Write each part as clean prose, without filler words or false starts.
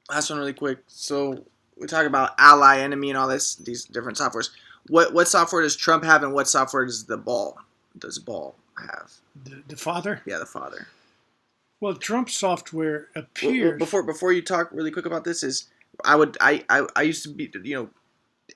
last one really quick. So we talk about ally, enemy, and all these different softwares. What software does Trump have, and what software does Ball have? The father. Yeah, the father. Well, Trump software Well, appears. before you talk really quick about this is I used to be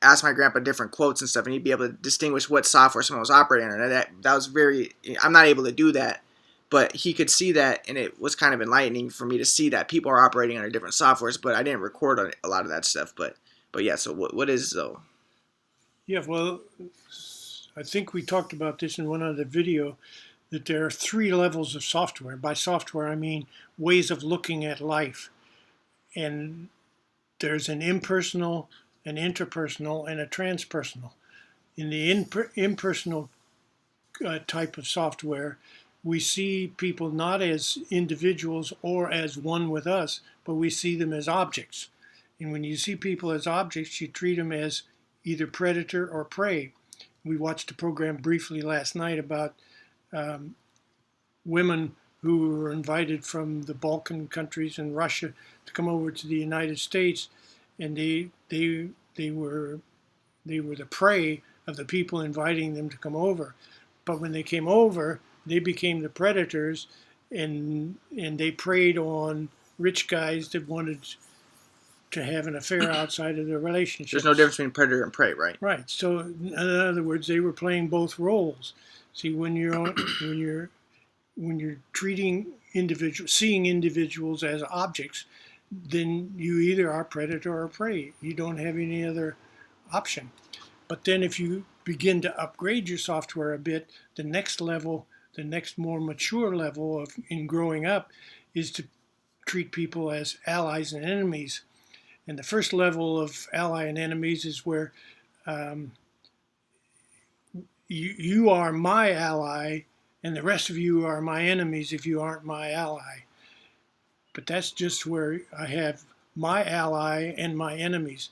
ask my grandpa different quotes and stuff, and he'd be able to distinguish what software someone was operating on. And that was very. I'm not able to do that, but he could see that, and it was kind of enlightening for me to see that people are operating under different softwares. But I didn't record on a lot of that stuff. But yeah. So what is though? Yeah, well, I think we talked about this in one other video that there are three levels of software. By software, I mean ways of looking at life. And there's an impersonal, an interpersonal, and a transpersonal. In the impersonal type of software, we see people not as individuals or as one with us, but we see them as objects. And when you see people as objects, you treat them as either predator or prey. We watched a program briefly last night about um, women who were invited from the Balkan countries and Russia to come over to the United States, and they were the prey of the people inviting them to come over. But when they came over, they became the predators, and they preyed on rich guys that wanted to have an affair outside of their There's no relationships. difference between predator and prey, right? Right. So in other words, they were playing both roles. See, when you're treating individuals, seeing individuals as objects, then you either are predator or prey. You don't have any other option. But then if you begin to upgrade your software a bit, the next level, the next more mature level of in growing up is to treat people as allies and enemies. And the first level of ally and enemies is where um, you are my ally and the rest of you are my enemies if you aren't my ally. But that's just where I have my ally and my enemies.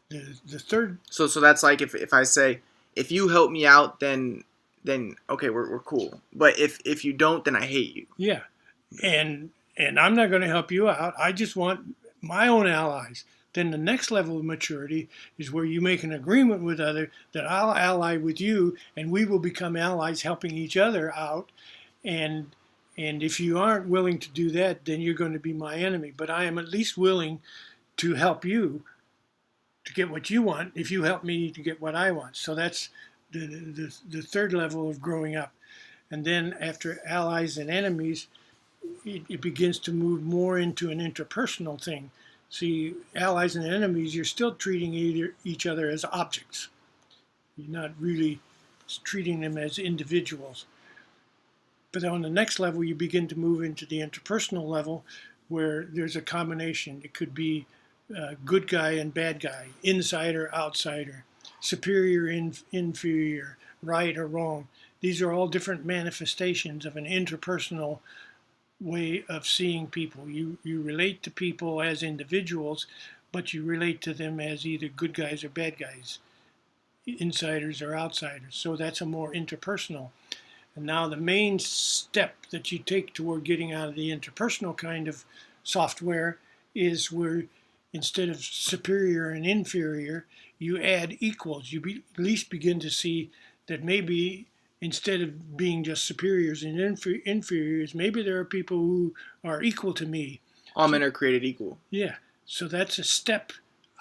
The third, So that's like if I say if you help me out, then okay, we're cool. But if you don't, then I hate you. yeah, and I'm not going to help you out. I just want my own allies. Then the next level of maturity is where you make an agreement with other that I'll ally with you, and we will become allies, helping each other out. And and if you aren't willing to do that, then you're going to be my enemy. But I am at least willing to help you to get what you want if you help me to get what I want. So that's the third level of growing up. And then after allies and enemies, it begins to move more into an interpersonal thing. See, allies and enemies, you're still treating each other as objects. You're not really treating them as individuals. But on the next level, you begin to move into the interpersonal level where there's a combination. It could be good guy and bad guy, insider, outsider, superior, inferior, right or wrong. These are all different manifestations of an interpersonal way of seeing people. You relate to people as individuals, but you relate to them as either good guys or bad guys, insiders or outsiders. So that's a more interpersonal. And now the main step that you take toward getting out of the interpersonal kind of software is where instead of superior and inferior, you add equals. At least begin to see that maybe instead of being just superiors and inferiors, maybe there are people who are equal to me. All So, men are created equal. yeah, so that's a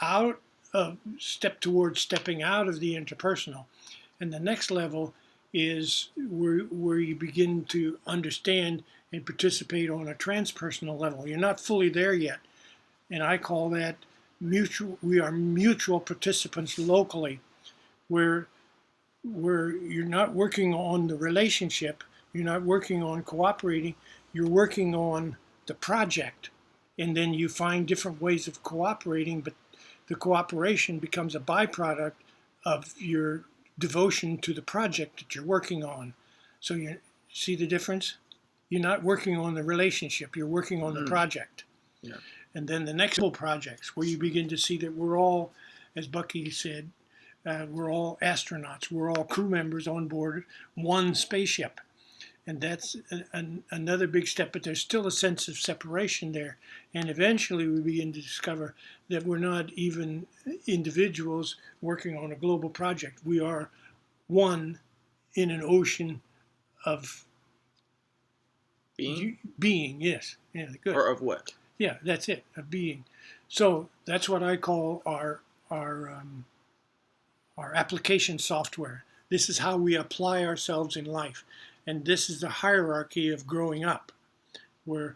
out step towards stepping out of the interpersonal. And the next level is where you begin to understand and participate on a transpersonal level. You're not fully there yet. And I call that mutual, we are mutual participants locally, where you're not working on the relationship, you're not working on cooperating, you're working on the project. And then you find different ways of cooperating, but the cooperation becomes a byproduct of your devotion to the project that you're working on. So you see the difference? You're not working on the relationship, you're working on the Mm, project. yeah. And then the next level projects where you begin to see that we're all, as Bucky said, we're all astronauts, we're all crew members on board one spaceship. And that's another big step, but there's still a sense of separation there. And eventually we begin to discover that we're not even individuals working on a global project. We are one in an ocean of being. Yes. Yeah, good. Or of what? Yeah, that's it, a being. So that's what I call our application software. This is how we apply ourselves in life. And this is the hierarchy of growing up, where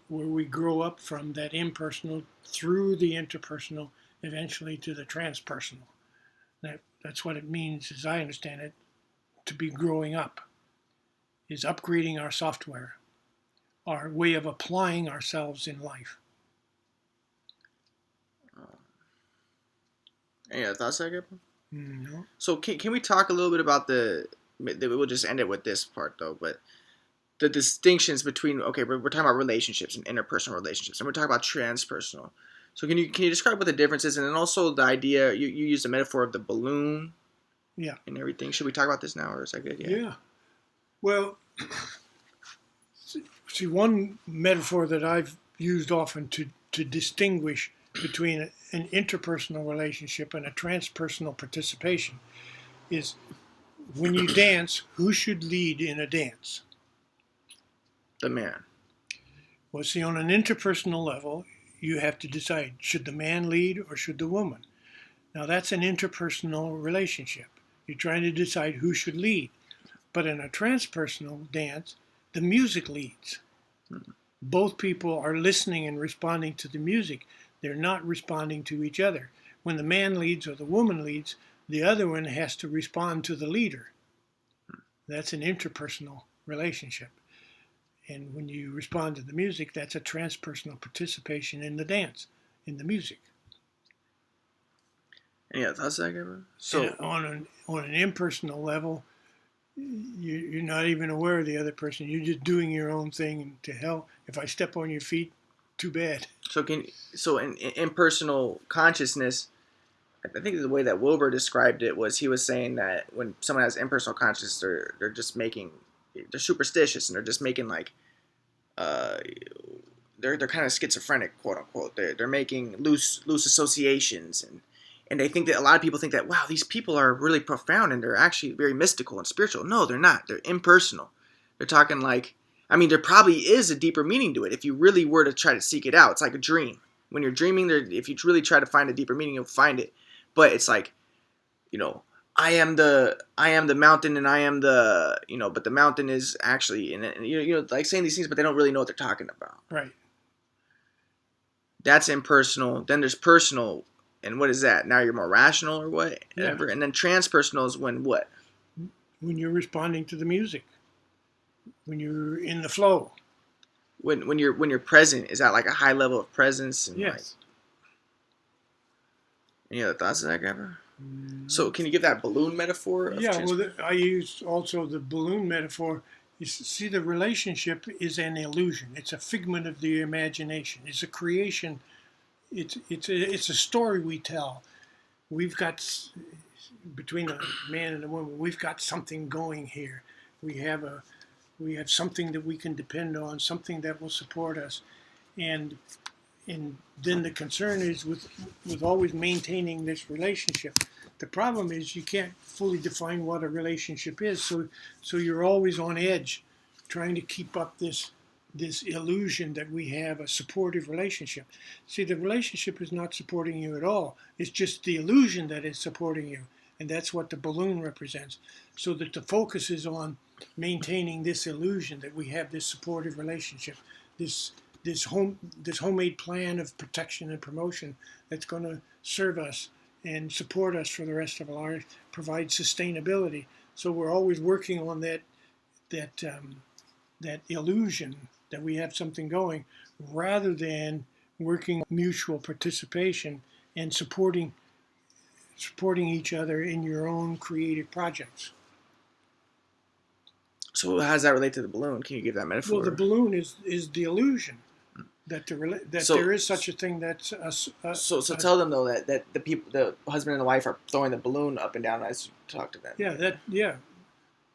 we grow up from that impersonal through the interpersonal, eventually to the transpersonal. That's what it means, as I understand it, to be growing up, is upgrading our software, our way of applying ourselves in life. Any thoughts there, Gabriel? No. So can we talk a little bit about we'll just end it with this part though, but the distinctions between, okay, we're talking about relationships and interpersonal relationships, and we're talking about transpersonal. So can you describe what the difference is, and then also the idea, you used the metaphor of the balloon, yeah, and everything. Should we talk about this now, or is that good? Yeah. Well, see, one metaphor that I've used often to distinguish between an interpersonal relationship and a transpersonal participation is, when you dance, who should lead in a dance? The man. Well, see, on an interpersonal level, you have to decide, should the man lead or should the woman? Now, that's an interpersonal relationship. You're trying to decide who should lead. But in a transpersonal dance, the music leads. Both people are listening and responding to the music. They're not responding to each other. When the man leads or the woman leads, the other one has to respond to the leader. That's an interpersonal relationship. And when you respond to the music, that's a transpersonal participation in the dance, in the music. Any other thoughts there, Gabriel? So on an impersonal level, you're not even aware of the other person. You're just doing your own thing. And to hell, if I step on your feet, too bad. So in impersonal consciousness, I think the way that Wilber described it was, he was saying that when someone has impersonal consciousness, they're just making, they're superstitious, and they're just making like, they're kind of schizophrenic, quote unquote. They're making loose associations, and they think that, a lot of people think that, wow, these people are really profound and they're actually very mystical and spiritual. No, they're not. They're impersonal. They're talking like, I mean, there probably is a deeper meaning to it if you really were to try to seek it out. It's like a dream. When you're dreaming, if you really try to find a deeper meaning, you'll find it. But it's like, I am the mountain, and I am the, but the mountain is actually, and like saying these things, but they don't really know what they're talking about. Right. That's impersonal. Then there's personal, and what is that? Now you're more rational or what? Yeah. And then transpersonal is when what? When you're responding to the music. When you're in the flow. When you're present, is that like a high level of presence? And yes. Like, any other thoughts on that, Gabber? So can you give that balloon metaphor? Yeah, well, I use also the balloon metaphor. You see, the relationship is an illusion. It's a figment of the imagination. It's a creation. It's a story we tell. We've got, between a man and a woman, we've got something going here. We have something that we can depend on, something that will support us, and then the concern is with always maintaining this relationship. The problem is you can't fully define what a relationship is, so you're always on edge, trying to keep up this illusion that we have a supportive relationship. See, the relationship is not supporting you at all. It's just the illusion that is supporting you, and that's what the balloon represents. So that the focus is on maintaining this illusion that we have this supportive relationship, this homemade plan of protection and promotion that's going to serve us and support us for the rest of our lives, provide sustainability. So we're always working on that illusion that we have something going, rather than working mutual participation and supporting each other in your own creative projects. So how does that relate to the balloon? Can you give that metaphor? Well, the balloon is the illusion that there is such a thing that's So tell them though that the husband and the wife are throwing the balloon up and down as you talk to them. Yeah,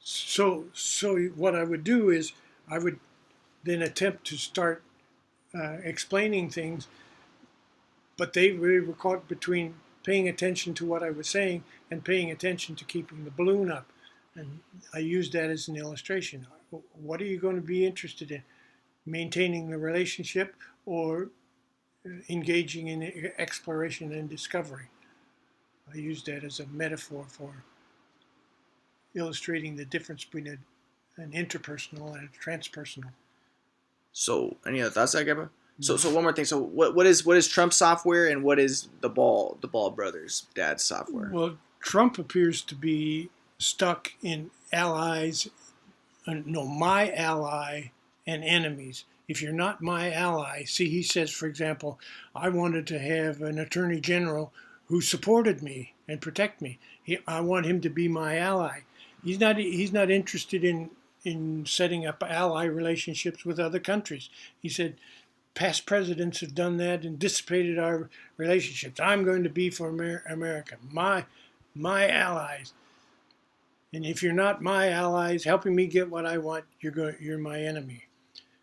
So what I would do is I would then attempt to start explaining things, but they really were caught between paying attention to what I was saying and paying attention to keeping the balloon up. And I used that as an illustration. What are you going to be interested in? Maintaining the relationship or engaging in exploration and discovery? I used that as a metaphor for illustrating the difference between an interpersonal and a transpersonal. So, any other thoughts, Agrippa? So one more thing. So, what is Trump software and what is the Ball Brothers dad's software? Well, Trump appears to be stuck in allies, my ally and enemies. If you're not my ally, see, he says, for example, I wanted to have an attorney general who supported me and protect me. I want him to be my ally. He's not interested in setting up ally relationships with other countries. He said, past presidents have done that and dissipated our relationships. I'm going to be for America, my allies. And if you're not my allies, helping me get what I want, you're my enemy.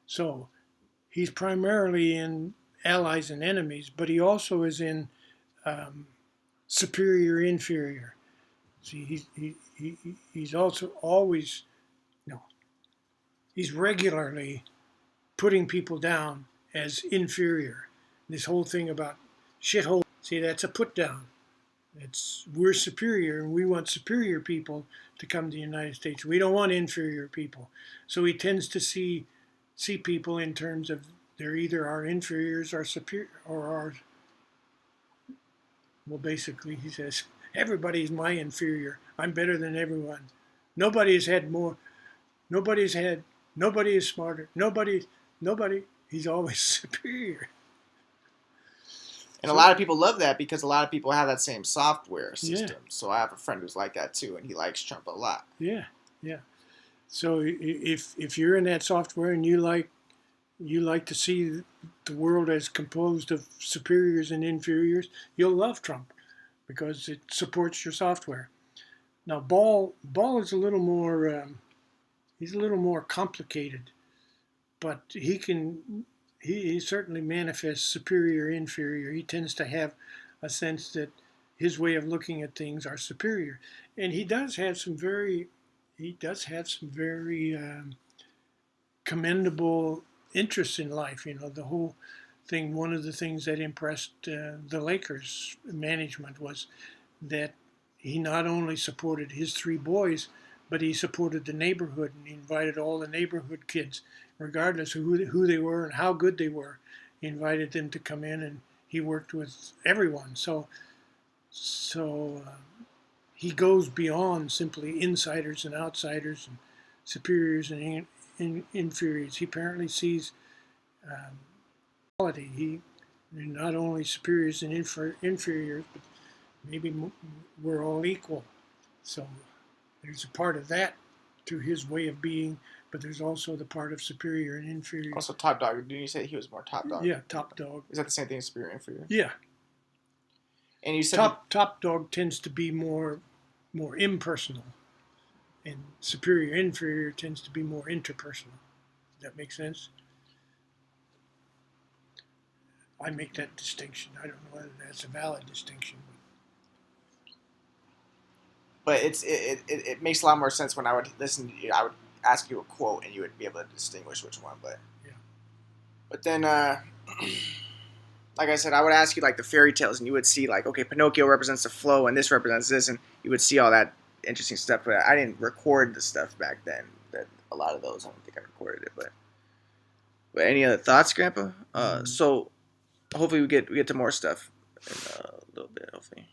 So he's primarily in allies and enemies, but he also is in superior, inferior. See, he's also always, he's regularly putting people down as inferior. This whole thing about shithole, see, that's a put down. We're superior and we want superior people to come to the United States. We don't want inferior people. So he tends to see people in terms of they're either our inferiors or superior or our, well, basically he says, everybody's my inferior. I'm better than everyone. Nobody is smarter. Nobody. He's always superior. And a lot of people love that because a lot of people have that same software system. Yeah. So I have a friend who's like that too, and he likes Trump a lot. Yeah. So if you're in that software and you like to see the world as composed of superiors and inferiors, you'll love Trump because it supports your software. Now Ball is a little more he's a little more complicated, but he certainly manifests superior, inferior. He tends to have a sense that his way of looking at things are superior, and he does have some very commendable interests in life. The whole thing. One of the things that impressed the Lakers management was that he not only supported his three boys, but he supported the neighborhood, and he invited all the neighborhood kids, regardless of who they were and how good they were. He invited them to come in, and he worked with everyone. So he goes beyond simply insiders and outsiders and superiors and inferiors. He apparently sees quality. He not only superiors and inferiors, but maybe we're all equal. So there's a part of that to his way of being, but there's also the part of superior and inferior. Also, top dog. Didn't you say he was more top dog? Yeah, top dog. Is that the same thing as superior and inferior? Yeah. And you said top dog tends to be more impersonal, and superior inferior tends to be more interpersonal. Does that make sense? I make that distinction. I don't know whether that's a valid distinction. But it makes a lot more sense when I would listen to you. I would ask you a quote and you would be able to distinguish which one. But yeah. But then, like I said, I would ask you like the fairy tales, and you would see like, okay, Pinocchio represents the flow, and this represents this, and you would see all that interesting stuff. But I didn't record the stuff back then. That a lot of those, I don't think I recorded it. But any other thoughts, Grandpa? So hopefully we get to more stuff in a little bit. Hopefully.